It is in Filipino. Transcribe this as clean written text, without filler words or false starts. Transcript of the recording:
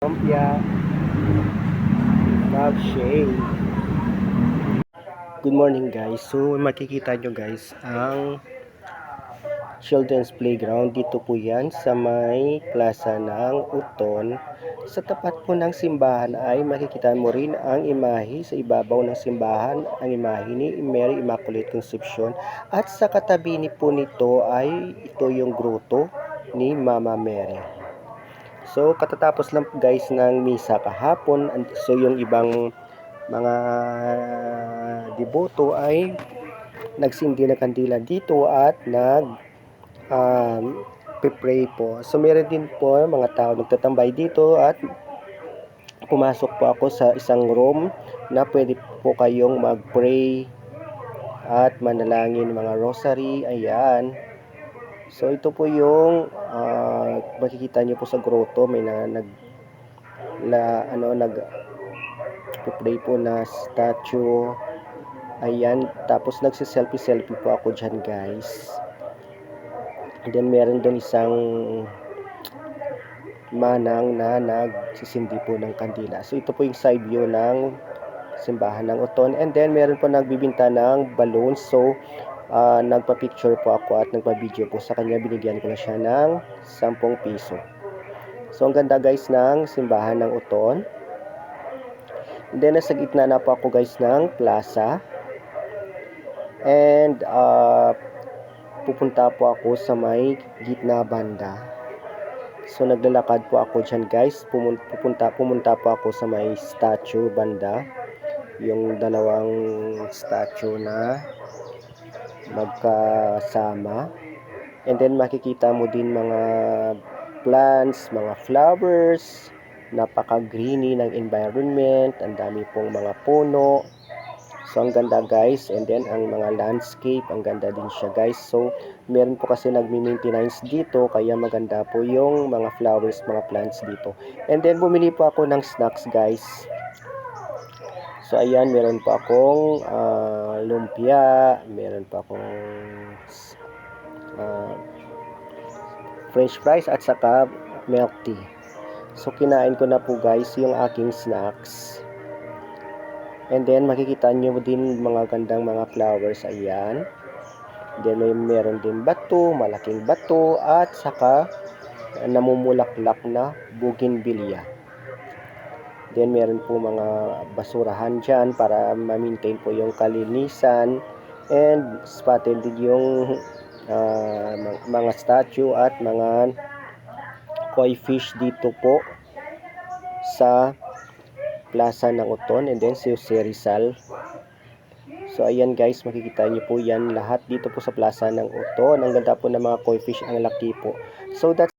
Lumpia, milkshake. Good morning guys. So makikita nyo guys ang children's playground. Dito po yan sa may plaza ng Uton. Sa tapat po ng simbahan ay makikita mo rin ang imahe sa ibabaw ng simbahan, ang imahe ni Mary Immaculate Conception. At sa katabi ni po nito ay ito yung gruto ni Mama Mary. So katatapos lang guys ng misa kahapon. So yung ibang mga deboto ay nagsindi ng kandila dito at pray po. So meron din po mga tao nagtatambay dito at pumasok po ako sa isang room na pwede po kayong mag-pray at manalangin, mga rosary. Ayan. So ito po yung makikita niyo po sa grotto, may nag-pray po na statue. Ayan, tapos nagsi-selfie po ako dyan guys. And then meron doon isang manang na nagsisindi po ng kandila. So ito po yung side view ng simbahan ng Uton. And then meron po nagbibinta ng balloons. So nagpa-picture po ako at nagpa-video po sa kanya. Binigyan ko na siya ng 10 piso. So ang ganda guys ng simbahan ng Uton. And then nasa gitna na po ako guys ng plaza. And pupunta po ako sa may gitna banda. So naglalakad po ako dyan guys. Pumunta po ako sa may statue banda. Yung dalawang statue na magkasama. And then makikita mo din mga plants, mga flowers. Napaka-greeny ng environment. Ang dami pong mga puno. So ang ganda guys. And then ang mga landscape, ang ganda din siya guys. So meron po kasi nagmi-maintenance dito, kaya maganda po yung mga flowers, mga plants dito. And then bumili po ako ng snacks guys. So ayan, meron po akong lumpia, meron po akong french fries at saka milk tea. So kinain ko na po guys yung aking snacks. And then makikita nyo din mga gandang mga flowers. Ayan. Then meron din bato, malaking bato, at saka namumulaklak na bougainvillea. Then meron po mga basurahan dyan para ma-maintain po yung kalinisan. And spotted din yung mga statue at mga koi fish dito po sa plaza ng Uton. And then si Jose Rizal. So ayan guys, makikita nyo po yan lahat dito po sa plaza ng Uton. Ang ganda po ng mga koi fish, ang laki po. So that's